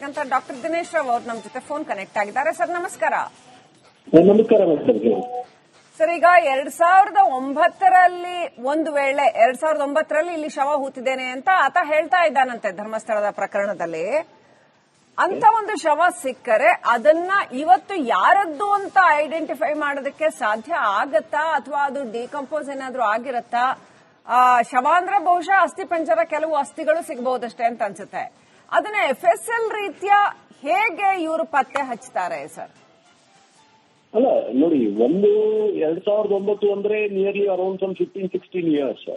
ಆಗಿರ್ತಕ್ಕಂಥ ಡಾಕ್ಟರ್ ದಿನೇಶ್ ರಾವ್ ಅವರು ನಮ್ಮ ಜೊತೆ ಫೋನ್ ಕನೆಕ್ಟ್ ಆಗಿದ್ದಾರೆ. ಸರ್ ನಮಸ್ಕಾರ. ನಮಸ್ಕಾರ ಸರ್, ಈಗ 2009ರಲ್ಲಿ ಒಂದು ವೇಳೆ 2009ರಲ್ಲಿ ಇಲ್ಲಿ ಶವ ಹೂತಿದ್ದೇನೆ ಅಂತ ಆತ ಹೇಳ್ತಾ ಇದ್ದಾನಂತೆ ಧರ್ಮಸ್ಥಳದ ಪ್ರಕರಣದಲ್ಲಿ. ಅಂತ ಒಂದು ಶವ ಸಿಕ್ಕರೆ ಅದನ್ನ ಇವತ್ತು ಯಾರದ್ದು ಅಂತ ಐಡೆಂಟಿಫೈ ಮಾಡೋದಕ್ಕೆ ಸಾಧ್ಯ ಆಗತ್ತಾ, ಅಥವಾ ಅದು ಡಿಕಂಪೋಸ್ ಏನಾದ್ರೂ ಆಗಿರತ್ತಾ? ಶವ ಅಂದ್ರೆ ಬಹುಶಃ ಅಸ್ಥಿ ಪಂಜರ, ಕೆಲವು ಅಸ್ಥಿಗಳು ಸಿಗಬಹುದಷ್ಟೇ ಅಂತ ಅನ್ಸುತ್ತೆ. ಅದನ್ನ FSL ರೀತಿಯ ಹೇಗೆ ಇವರು ಪತ್ತೆ ಹಚ್ತಾರೆ ಸರ್? ಅಲ್ಲ ನೋಡಿ, 2009 ಅಂದ್ರೆ nearly around some 15-16 years.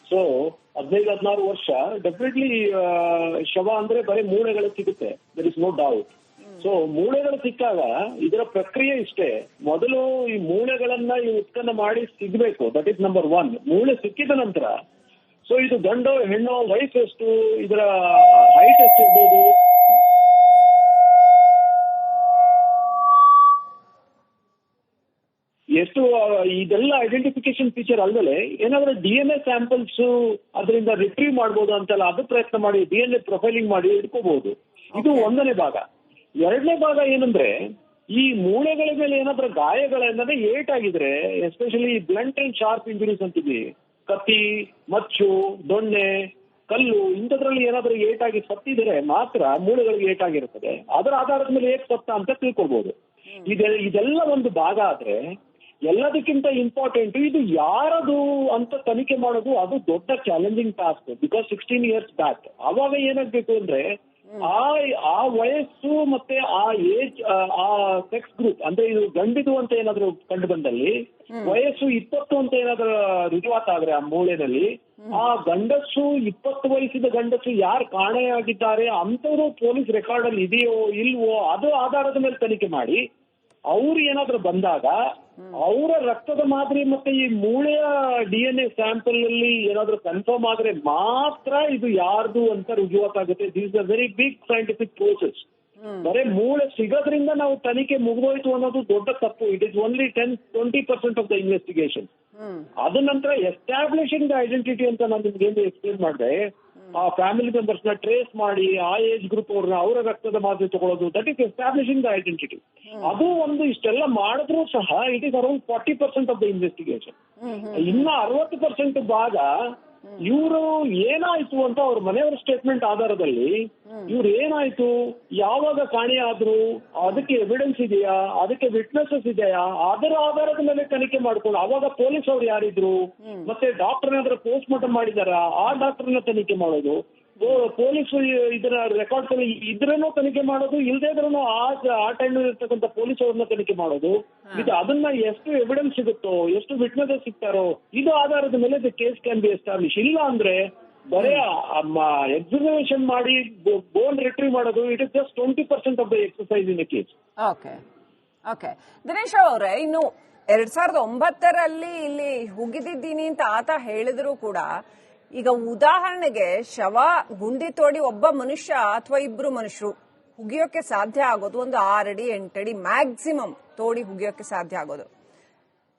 So 15-16 ವರ್ಷ ಡೆಫಿನೆಟ್ಲಿ ಶವ ಅಂದ್ರೆ ಬರೀ ಮೂಳೆಗಳು ಸಿಗುತ್ತೆ, there is no doubt. So ಮೂಳೆಗಳು ಸಿಕ್ಕಾಗ ಇದರ ಪ್ರಕ್ರಿಯೆ ಇಷ್ಟೇ, ಮೊದಲು ಈ ಮೂಳೆಗಳನ್ನ ಉತ್ಪನ್ನ ಮಾಡಿ ಸಿಗ್ಬೇಕು, ದಟ್ ಇಸ್ ನಂಬರ್ 1. ಮೂಳೆ ಸಿಕ್ಕಿದ ನಂತರ ಸೊ ಇದು ಗಂಡು ಹೆಣ್ಣು, ವಯಸ್ಸು ಎಷ್ಟು, ಇದರ ಹೈಟ್ ಎಷ್ಟು ಇರ್ಬೋದು, ಎಷ್ಟು, ಇದೆಲ್ಲ ಐಡೆಂಟಿಫಿಕೇಶನ್ ಫೀಚರ್ ಅಲ್ಲದೆ ಏನಾದ್ರೂ DNA ಸ್ಯಾಂಪಲ್ಸ್ ಅದರಿಂದ ರಿಟ್ರೀವ್ ಮಾಡ್ಬೋದು ಅಂತೆಲ್ಲ ಅದು ಪ್ರಯತ್ನ ಮಾಡಿ DNA ಪ್ರೊಫೈಲಿಂಗ್ ಮಾಡಿ ಇಟ್ಕೋಬಹುದು. ಇದು ಒಂದನೇ ಭಾಗ. ಎರಡನೇ ಭಾಗ ಏನಂದ್ರೆ, ಈ ಮೂಳೆಗಳ ಮೇಲೆ ಏನಾದ್ರೂ ಗಾಯಗಳೇನಾದ್ರೆ ಏಟ್ ಆಗಿದ್ರೆ, especially blunt and sharp injuries ಅಂತೀವಿ, ಕತ್ತಿ, ಮಚ್ಚು, ದೊಣ್ಣೆ, ಕಲ್ಲು, ಇಂಥದ್ರಲ್ಲಿ ಏನಾದ್ರೂ ಏಟಾಗಿ ಸತ್ತಿದ್ರೆ ಮಾತ್ರ ಮೂಳೆಗಳಿಗೆ ಏಟಾಗಿರುತ್ತದೆ. ಅದರ ಆಧಾರದ ಮೇಲೆ ಏಟ್ ಸತ್ತ ಅಂತ ತಿಳ್ಕೊಳ್ಬಹುದು. ಇದೆಲ್ಲ ಒಂದು ಭಾಗ ಆದ್ರೆ, ಎಲ್ಲದಕ್ಕಿಂತ ಇಂಪಾರ್ಟೆಂಟ್ ಇದು ಯಾರದು ಅಂತ ತನಿಖೆ ಮಾಡೋದು, ಅದು ದೊಡ್ಡ challenging task. Because 16 years back ಅವಾಗ ಏನಾಗ್ಬೇಕು ಅಂದ್ರೆ, ಆ ವಯಸ್ಸು ಮತ್ತೆ ಆ ಏಜ್, ಆ ಸೆಕ್ಸ್ ಗ್ರೂಪ್ ಅಂದ್ರೆ ಇದು ಗಂಡಿದು ಅಂತ ಏನಾದ್ರು ಕಂಡು ಬಂದಲ್ಲಿ, ವಯಸ್ಸು 20 ಅಂತ ಏನಾದ್ರು ರುಜುವಾತಾದ್ರೆ ಆ ಮೂಳೆನಲ್ಲಿ, ಆ ಗಂಡಸು 20 ವಯಸ್ಸಿದ ಗಂಡಸು ಯಾರು ಕಾಣೆಯಾಗಿದ್ದಾರೆ ಅಂತವರು ಪೊಲೀಸ್ ರೆಕಾರ್ಡ್ ಅಲ್ಲಿ ಇದೆಯೋ ಇಲ್ವೋ ಅದು ಆಧಾರದ ಮೇಲೆ ತನಿಖೆ ಮಾಡಿ, ಅವ್ರು ಏನಾದ್ರು ಬಂದಾಗ ಅವರ ರಕ್ತದ ಮಾದರಿ ಮತ್ತೆ ಈ ಮೂಳೆಯ DNA ಸ್ಯಾಂಪಲ್ ಅಲ್ಲಿ ಏನಾದ್ರು ಕನ್ಫರ್ಮ್ ಆದ್ರೆ ಮಾತ್ರ ಇದು ಯಾರ್ದು ಅಂತ ರುಜುವಾತಾಗುತ್ತೆ. This a very big scientific process. ಬರೇ ಮೂಳೆ ಸಿಗೋದ್ರಿಂದ ನಾವು ತನಿಖೆ ಮುಗಿದೋಯ್ತು ಅನ್ನೋದು ದೊಡ್ಡ ತಪ್ಪು. It is only 10-20% of the investigation. ಅದ ನಂತರ ಎಸ್ಟಾಬ್ಲಿಷಿಂಗ್ ದ ಐಡೆಂಟಿಟಿ ಅಂತ ನಾನು ನಿಮ್ಗೆ ಏನು ಎಕ್ಸ್ಪ್ಲೇನ್ ಮಾಡಿದೆ, ಆ ಫ್ಯಾಮಿಲಿ ಮೆಂಬರ್ಸ್ ನ ಟ್ರೇಸ್ ಮಾಡಿ ಆ ಏಜ್ ಗ್ರೂಪ್ ಅವ್ರನ್ನ ಅವರ ರಕ್ತದ ಮಾದರಿ ತಗೊಳ್ಳೋದು, that is establishing the identity. ಅದು ಒಂದು ಇಷ್ಟೆಲ್ಲ ಮಾಡಿದ್ರು ಸಹ it is around 40% of the investigation. ಇನ್ನ 60% ಭಾಗ ಇವರು ಏನಾಯ್ತು ಅಂತ ಅವ್ರ ಮನೆಯವರ ಸ್ಟೇಟ್ಮೆಂಟ್ ಆಧಾರದಲ್ಲಿ ಇವ್ರು ಏನಾಯ್ತು, ಯಾವಾಗ ಕಾಣೆಯಾದ್ರು, ಅದಕ್ಕೆ ಎವಿಡೆನ್ಸ್ ಇದೆಯಾ, ಅದಕ್ಕೆ ವಿಟ್ನೆಸಸ್ ಇದೆಯಾ, ಅದರ ಆಧಾರದ ಮೇಲೆ ತನಿಖೆ ಮಾಡ್ಕೊಂಡು ಅವಾಗ ಪೊಲೀಸ್ ಅವ್ರು ಯಾರಿದ್ರು, ಮತ್ತೆ ಡಾಕ್ಟರ್ ಏನಾದ್ರೂ ಪೋಸ್ಟ್ ಮಾರ್ಟಮ್ ಮಾಡಿದಾರ ಆ ಡಾಕ್ಟರ್ನ ತನಿಖೆ ಮಾಡೋದು, ಪೊಲೀಸ್ ಇದರ ರೆಕಾರ್ಡ್ಸ್ ಅಲ್ಲಿ ಇದ್ರೇನೋ ತನಿಖೆ ಮಾಡೋದು, ಇಲ್ಲದೇ ಇದ್ರೂ ಆ ಟೈಮ್ ಇರ್ತಕ್ಕಂಥ ಪೊಲೀಸ್ ಅವ್ರನ್ನ ತನಿಖೆ ಮಾಡೋದು. ಇದು ಅದನ್ನ ಎಷ್ಟು ಎವಿಡೆನ್ಸ್ ಸಿಗುತ್ತೋ, ಎಷ್ಟು ವಿಟ್ನೆಸಸ್ ಸಿಗ್ತಾರೋ ಇದು ಆಧಾರದ ಮೇಲೆ the case can be establish. ಇಲ್ಲ ಅಂದ್ರೆ ಬರೇ ಎಕ್ಸಿಬಿಷನ್ ಮಾಡಿ ಬೋನ್ ರಿಟ್ರೀವ್ ಮಾಡೋದು, it is just 20% of the exercise in a case. Okay Dinesh ಅವರೇ, ಇನ್ನು 2009ರಲ್ಲಿ ಇಲ್ಲಿ ಹುಗಿದಿದ್ದೀನಿ ಅಂತ ಆತ ಹೇಳಿದ್ರು ಕೂಡ, ಈಗ ಉದಾಹರಣೆಗೆ ಶವ ಗುಂಡಿ ತೋಡಿ ಒಬ್ಬ ಮನುಷ್ಯ ಅಥವಾ ಇಬ್ರು ಮನುಷ್ಯರು ಹುಗಿಯೋಕೆ ಸಾಧ್ಯ ಆಗೋದು ಒಂದು 6 ಅಡಿ 8 ಅಡಿ ಮ್ಯಾಕ್ಸಿಮಮ್ ತೋಡಿ ಹುಗಿಯೋಕೆ ಸಾಧ್ಯ ಆಗೋದು.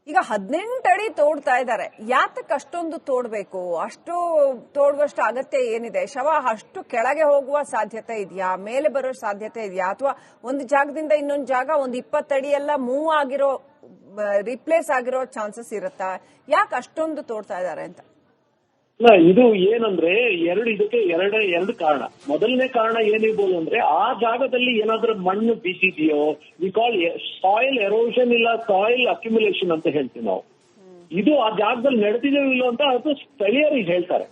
ಈಗ 18 ಅಡಿ ತೋಡ್ತಾ ಇದ್ದಾರೆ. ಯಾತಕ್ಕೆ ಅಷ್ಟೊಂದು ತೋಡ್ಬೇಕು? ಅಷ್ಟು ತೋಡುವಷ್ಟು ಅಗತ್ಯ ಏನಿದೆ? ಶವ ಅಷ್ಟು ಕೆಳಗೆ ಹೋಗುವ ಸಾಧ್ಯತೆ ಇದೆಯಾ, ಮೇಲೆ ಬರೋ ಸಾಧ್ಯತೆ ಇದೆಯಾ, ಅಥವಾ ಒಂದು ಜಾಗದಿಂದ ಇನ್ನೊಂದು ಜಾಗ ಒಂದು 20 ಅಡಿ ಎಲ್ಲ ಮೂವ್ ಆಗಿರೋ, ರಿಪ್ಲೇಸ್ ಆಗಿರೋ ಚಾನ್ಸಸ್ ಇರುತ್ತಾ? ಯಾಕೆ ಅಷ್ಟೊಂದು ತೋಡ್ತಾ ಇದ್ದಾರೆ ಅಂತ? ಇದು ಏನಂದ್ರೆ ಇದಕ್ಕೆ ಎರಡು ಕಾರಣ. ಮೊದಲನೇ ಕಾರಣ ಏನಿರ್ಬೋದು ಅಂದ್ರೆ, ಆ ಜಾಗದಲ್ಲಿ ಏನಾದ್ರೂ ಮಣ್ಣು ಬೀಸಿದೆಯೋ, ವಿ ಕಾಲ್ ಸಾಯಿಲ್ ಎರೋಷನ್ ಇಲ್ಲ ಸಾಯಿಲ್ ಅಕ್ಯುಮುಲೇಷನ್ ಅಂತ ಹೇಳ್ತೀವಿ ನಾವು. ಇದು ಆ ಜಾಗದಲ್ಲಿ ನಡೆದಿದೆಯೋ ಇಲ್ಲೋ ಅಂತ ಅದು ಸ್ಥಳೀಯರಿಗೆ ಹೇಳ್ತಾರೆ.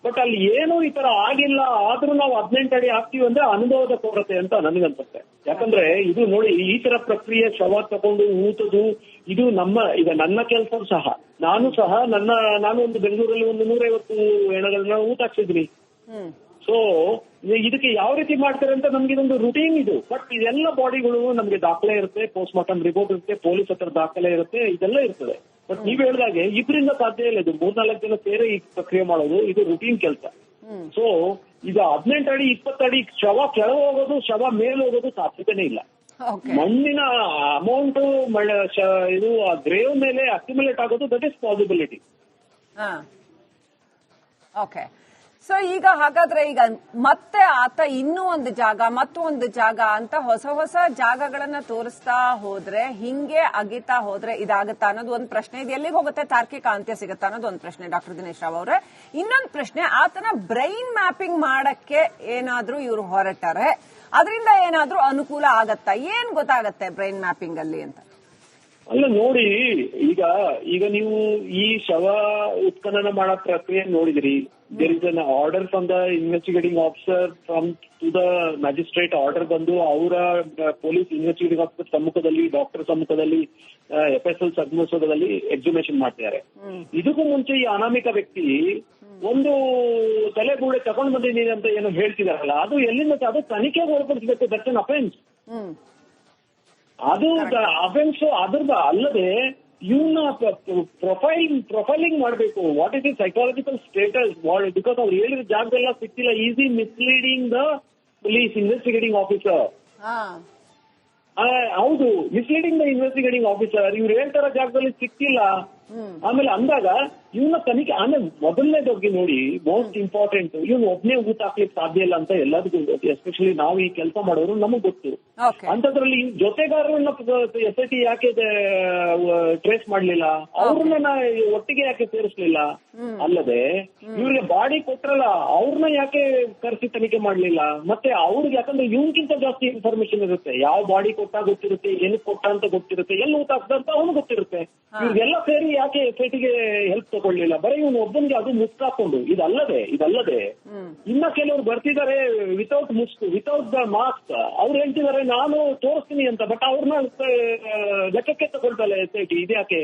ಬಟ್ ಅಲ್ಲಿ ಏನೂ ಈ ತರ ಆಗಿಲ್ಲ, ಆದ್ರೂ ನಾವು 18 ಅಡಿ ಹಾಕ್ತೀವಿ ಅಂದ್ರೆ ಅನುಭವದ ಕೊರತೆ ಅಂತ ನನಗನ್ಸುತ್ತೆ. ಯಾಕಂದ್ರೆ ಇದು ನೋಡಿ, ಈ ತರ ಪ್ರಕ್ರಿಯೆ ಶವ ತಗೊಂಡು ಊತದು, ಇದು ಈಗ ನನ್ನ ಕೆಲಸ ಸಹ, ನಾನು ಒಂದು ಬೆಂಗಳೂರಲ್ಲಿ ಒಂದು 150 ಹೆಣಗಳನ್ನ ಊಟ ಹಾಕ್ಸಿದ್ರಿ. ಸೊ ಇದಕ್ಕೆ ಯಾವ ರೀತಿ ಮಾಡ್ತಾರೆ ಅಂತ ನಮ್ಗೆ ಇದೊಂದು ರುಟೀನ್ ಇದು. ಬಟ್ ಇದೆಲ್ಲ ಬಾಡಿಗಳು ನಮ್ಗೆ ದಾಖಲೆ ಇರುತ್ತೆ, ಪೋಸ್ಟ್ ಮಾರ್ಟಮ್ ರಿಪೋರ್ಟ್ ಇರುತ್ತೆ, ಪೊಲೀಸ್ ಹತ್ರ ದಾಖಲೆ ಇರುತ್ತೆ, ಇದೆಲ್ಲ ಇರ್ತದೆ. ಬಟ್ ನೀವ್ ಹೇಳಿದಾಗೆ ಇಬ್ಬರಿಂದ ಸಾಧ್ಯ ಇಲ್ಲ. ಇದು 3-4 ಜನ ಸೇರಿ ಈ ಪ್ರಕ್ರಿಯೆ ಮಾಡೋದು, ಇದು ರುಟೀನ್ ಕೆಲಸ. ಸೊ ಇದು 18 ಅಡಿ 20 ಅಡಿ ಶವ ಕೆಳಗೆ ಹೋಗೋದು, ಶವ ಮೇಲೆ ಹೋಗೋದು ಸಾಧ್ಯತೆನೇ ಇಲ್ಲ. ಮಣ್ಣಿನ ಅಮೌಂಟ್ ಇದು ಗ್ರೇವ್ ಮೇಲೆ ಅಕ್ಯುಮುಲೇಟ್ ಆಗೋದು, that is possibility. Okay so ಈಗ ಹಾಗಾದ್ರೆ ಈಗ ಮತ್ತೆ ಆತ ಇನ್ನೂ ಒಂದು ಜಾಗ ಮತ್ತೊಂದು ಜಾಗ ಅಂತ ಹೊಸ ಹೊಸ ಜಾಗಗಳನ್ನ ತೋರಿಸ್ತಾ ಹೋದ್ರೆ, ಹಿಂಗೆ ಅಗಿತಾ ಹೋದ್ರೆ ಇದಾಗತ್ತಾ ಅನ್ನೋದು ಒಂದು ಪ್ರಶ್ನೆ. ಇದು ಎಲ್ಲಿಗೆ ಹೋಗುತ್ತೆ, ತಾರ್ಕಿಕ ಅಂತ್ಯ ಸಿಗುತ್ತಾ ಅನ್ನೋದು ಒಂದು ಪ್ರಶ್ನೆ ಡಾಕ್ಟರ್ ದಿನೇಶ್ ರಾವ್ ಅವರೇ. ಇನ್ನೊಂದು ಪ್ರಶ್ನೆ, ಆತನ ಬ್ರೈನ್ ಮ್ಯಾಪಿಂಗ್ ಮಾಡಕ್ಕೆ ಏನಾದ್ರೂ ಇವರು ಹೊರಟಾರೆ ಅದರಿಂದ ಏನಾದ್ರೂ ಅನುಕೂಲ ಆಗತ್ತಾ? ಏನ್ ಗೊತ್ತಾಗತ್ತೆ ಬ್ರೈನ್ ಮ್ಯಾಪಿಂಗ್ ಅಲ್ಲಿ ಅಂತ? ಅಲ್ಲ ನೋಡಿ, ಈಗ ನೀವು ಈ ಶವ ಉತ್ಖನನ ಮಾಡೋ ಪ್ರಕ್ರಿಯೆ ನೋಡಿದ್ರಿ. There is an order from the investigating officer to the magistrate. Order ಬಂದು ಅವರ ಪೊಲೀಸ್ ಇನ್ವೆಸ್ಟಿಗೇಟಿಂಗ್ ಆಫೀಸರ್ ಸಮ್ಮುಖದಲ್ಲಿ, ಡಾಕ್ಟರ್ ಸಮ್ಮುಖದಲ್ಲಿ, FSL ಸಮ್ಮುಖದಲ್ಲಿ ಎಕ್ಸಿಬಿಷನ್ ಮಾಡ್ತಿದ್ದಾರೆ. ಇದಕ್ಕೂ ಮುಂಚೆ ಈ ಅನಾಮಿಕ ವ್ಯಕ್ತಿ ಒಂದು ತಲೆಗೂಡೆ ತಗೊಂಡ್ ಬಂದಿದ್ದೀನಿ ಅಂತ ಏನೋ ಹೇಳ್ತಿದಾರಲ್ಲ, ಅದು ಎಲ್ಲಿಂದ, ಅದು ತನಿಖೆಗೆ ಒಳಪಡಿಸಬೇಕು. That's an offence. ಅದು ಅಫೆನ್ಸ್. ಅದ್ರದ ಅಲ್ಲದೆ ಇವನ್ನ ಪ್ರೊಫೈಲಿಂಗ್ ಮಾಡಬೇಕು. What is the psychological status, because ಅವ್ರು ಹೇಳಿದ ಜಾಗದೆಲ್ಲ ಸಿಕ್ತಿಲ್ಲ. Is he misleading the police investigating officer. ಹೌದು, ಮಿಸ್ಲೀಡಿಂಗ್ ದ ಇನ್ವೆಸ್ಟಿಗೇಟಿಂಗ್ ಆಫೀಸರ್. ಇವ್ರು ಹೇಳ್ತಾರ ಜಾಗದಲ್ಲಿ ಸಿಕ್ತಿಲ್ಲ. ಆಮೇಲೆ ಅಂದಾಗ ಇವನ್ನ ತನಿಖೆ. ಆಮೇಲೆ ಮೊದಲನೇದವ್ರಿಗೆ ನೋಡಿ, ಮೋಸ್ಟ್ ಇಂಪಾರ್ಟೆಂಟ್, ಇವನು ಒಬ್ಬನೇ ಊಟ ಹಾಕ್ಲಿಕ್ಕೆ ಸಾಧ್ಯ ಇಲ್ಲ ಅಂತ ಎಲ್ಲದಕ್ಕೂ, ಎಸ್ಪೆಷಲಿ ನಾವು ಈ ಕೆಲಸ ಮಾಡೋರು ನಮಗ್ ಗೊತ್ತು. ಅಂತದ್ರಲ್ಲಿ ಜೊತೆಗಾರರನ್ನ SIT ಯಾಕೆ ಟ್ರೇಸ್ ಮಾಡ್ಲಿಲ್ಲ, ಅವ್ರನ್ನ ಒಟ್ಟಿಗೆ ಯಾಕೆ ಸೇರಿಸ್ಲಿಲ್ಲ? ಅಲ್ಲದೆ ಇವ್ರಿಗೆ ಬಾಡಿ ಕೊಟ್ರಲ್ಲ, ಅವ್ರನ್ನ ಯಾಕೆ ಕರೆಸಿ ತನಿಖೆ ಮಾಡ್ಲಿಲ್ಲ? ಮತ್ತೆ ಅವ್ರಿಗೆ, ಯಾಕಂದ್ರೆ ಇವನ್ಗಿಂತ ಜಾಸ್ತಿ ಇನ್ಫಾರ್ಮೇಶನ್ ಇರುತ್ತೆ. ಯಾವ ಬಾಡಿ ಕೊಟ್ಟ ಗೊತ್ತಿರುತ್ತೆ, ಏನಕ್ಕೆ ಕೊಟ್ಟ ಅಂತ ಗೊತ್ತಿರುತ್ತೆ, ಎಲ್ಲಿ ಊಟ ಹಾಕ್ದ ಅಂತ ಅವನು ಗೊತ್ತಿರುತ್ತೆ. ಇವ್ರಿಗೆಲ್ಲ ಸೇರಿ ಯಾಕೆ SITಗೆ ಹೆಲ್ಪ್ ತಗೊಳ್ಳಿಲ್ಲ? ಬರೀ ಇವನು ಒಬ್ಬನಿಗೆ ಅದು ಮುಸ್ಕಾಕೊಂಡು. ಇದಲ್ಲದೆ ಇನ್ನ ಕೆಲವರು ಬರ್ತಿದ್ದಾರೆ ವಿತೌಟ್ ಮುಸ್ಕ್, ವಿತೌಟ್ ದ ಮಾಸ್ಕ್. ಅವ್ರು ಹೇಳ್ತಿದ್ದಾರೆ ನಾನು ತೋರಿಸ್ತೀನಿ ಅಂತ, ಬಟ್ ಅವ್ರನ್ನ ಲೆಕ್ಕಕ್ಕೆ ತಗೊಳ್ತಲ್ಲ SIT. ಇದ್ಯಾಕೆ?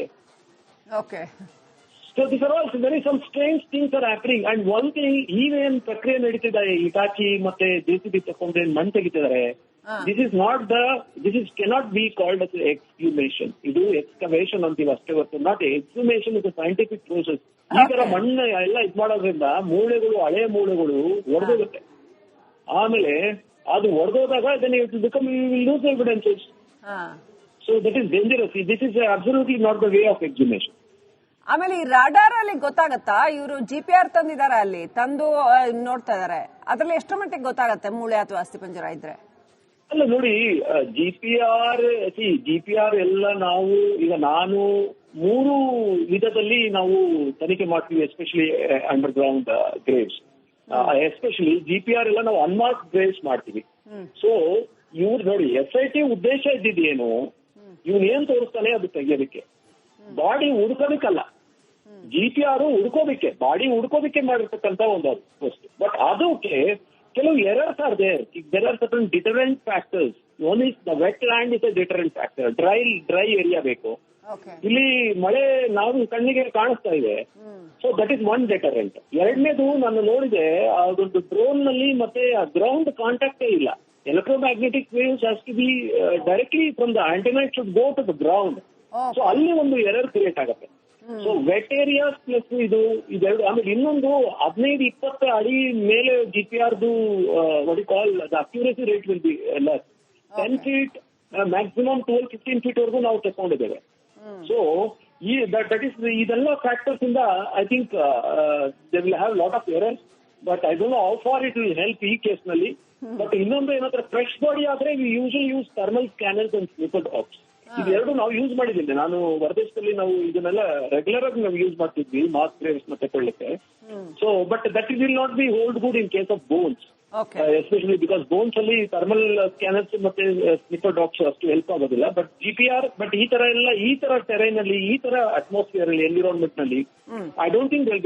So these are all very some strange things are happening. And one thing, ಈವೇನ್ ಪ್ರಕ್ರಿಯೆ ನಡೀತಿದ್ದಾರೆ, ಇಟಾಚಿ ಮತ್ತೆ JCB ತಗೊಂಡ್ರೆ ಮಣ್ಣು ತೆಗಿತಿದ್ದಾರೆ. This cannot be called as exhumation. ಇದು ಎಕ್ಸ್ಕವೇಷನ್ ಅಂತೀವಿ ಅಷ್ಟೇ ಹೊರತು, not exhumation. Is a scientific process. ಈ ತರ ಮಣ್ಣು ಎಲ್ಲ ಇದ್ ಮಾಡೋದ್ರಿಂದ ಮೂಳೆಗಳು, ಹಳೆ ಮೂಳೆಗಳು ಒಡೆದೋಗುತ್ತೆ. ಆಮೇಲೆ ಅದು ಒಡೆದೋದಾಗ then it will become, you will lose evidences. So that is dangerous. This is absolutely not the way of exhumation. ಆಮೇಲೆ ಈ ರಾಡಾರ್ ಅಲ್ಲಿ ಗೊತ್ತಾಗತ್ತಾ, ಇವರು GPR ತಂದಿದ್ದಾರೆ, ಅಲ್ಲಿ ತಂದು ನೋಡ್ತಾ ಇದಾರೆ, ಅದ್ರಲ್ಲಿ ಎಷ್ಟು ಮಟ್ಟಿಗೆ ಗೊತ್ತಾಗತ್ತೆ ಮೂಳೆ ಅಥವಾ ಅಸ್ಥಿಪಂಜರ ಇದ್ರೆ? ಅಲ್ಲ ನೋಡಿ, GPR ಎಲ್ಲ ನಾವು ಈಗ ನಾನು 3 ವಿಧದಲ್ಲಿ ನಾವು ತನಿಖೆ ಮಾಡ್ತೀವಿ, especially under ground graves. Especially GPR ಎಲ್ಲ ನಾವು ಅನ್ಮಾರ್ಕ್ ಗ್ರೇವ್ಸ್ ಮಾಡ್ತೀವಿ. ಸೊ ಇವ್ರು ನೋಡಿ, SIT ಉದ್ದೇಶ ಇದ್ದಿದ್ದೇನು, ಇವ್ನು ಏನ್ ತೋರಿಸ್ತಾನೆ ಅದು ತೆಗಿಯೋದಕ್ಕೆ, ಬಾಡಿ ಹುಡ್ಕೋದಕ್ಕಲ್ಲ. GPR ಹುಡ್ಕೋದಕ್ಕೆ, ಬಾಡಿ ಹುಡ್ಕೋದಕ್ಕೆ ಮಾಡಿರ್ತಕ್ಕಂತ ಒಂದು ವಸ್ತು. ಬಟ್ ಅದಕ್ಕೆ ಕೆಲವು errors are there. There are certain deterrent factors. One is the wet land is a deterrent factor. Dry area ಬೇಕು. ಇಲ್ಲಿ ಮಳೆ ನಾವು ಕಣ್ಣಿಗೆ ಕಾಣಿಸ್ತಾ ಇದೆ. So that is one deterrent. ಎರಡನೇದು ನಾನು ನೋಡಿದೆ, ಅದೊಂದು ಡ್ರೋನ್ ನಲ್ಲಿ ಮತ್ತೆ ಗ್ರೌಂಡ್ ಕಾಂಟ್ಯಾಕ್ಟೇ ಇಲ್ಲ. Electromagnetic waves has to be directly from the antenna, it should go to the ground. So ಅಲ್ಲಿ ಒಂದು ಎರರ್ ಕ್ರಿಯೇಟ್ ಆಗುತ್ತೆ. ಸೊ ವೆಟ್ ಏರಿಯಾಸ್ ಪ್ಲಸ್ ಇದೆರಡು. ಆಮೇಲೆ ಇನ್ನೊಂದು 15-20 ಅಡಿ ಮೇಲೆ GPRದು what you call the accuracy rate will be less. 10 feet maximum 12-15 feet ವರೆಗೂ ನಾವು ತಗೊಂಡಿದ್ದೇವೆ. ಸೊ ದಟ್ ಇಸ್ ಇದೆಲ್ಲ ಫ್ಯಾಕ್ಟರ್ಸ್ ಇಂದ I think they will have lot of errors. But I don't know how far it will help ಈ case ನಲ್ಲಿ. But ಇನ್ನೊಂದು ಏನಾದ್ರೆ fresh body ಆದ್ರೆ V usually use thermal scanners and sniffer dogs. ಇದೆರಡು ನಾವು use ಮಾಡಿದ್ದೀನಿ. ನಾನು ಹೊರದೇಶದಲ್ಲಿ ನಾವು ಇದನ್ನೆಲ್ಲ ರೆಗ್ಯುಲರ್ ಆಗಿ ನಾವು ಯೂಸ್ ಮಾಡ್ತಿದ್ವಿ, ಮಾಸ್ ಗ್ರೇವ್ಸ್ ನ ತಗೊಳ್ಳಿಕ್ಕೆ. So but that will not be hold good in case of bones, especially because bones ಅಲ್ಲಿ ಥರ್ಮಲ್ ಸ್ಕ್ಯಾನರ್ಸ್ ಮತ್ತೆ ಸ್ನಿಫರ್ ಡಾಗ್ಸ್ ಅಷ್ಟು ಹೆಲ್ಪ್ ಆಗೋದಿಲ್ಲ. ಬಟ್ GPR, ಬಟ್ ಈ ತರ ಟೆರೈನ್ ಅಲ್ಲಿ, ಈ ತರ ಅಟ್ಮಾಸ್ಫಿಯರ್ ಅಲ್ಲಿ, ಎನ್ವಿರಾನ್ಮೆಂಟ್ ನಲ್ಲಿ I don't think will be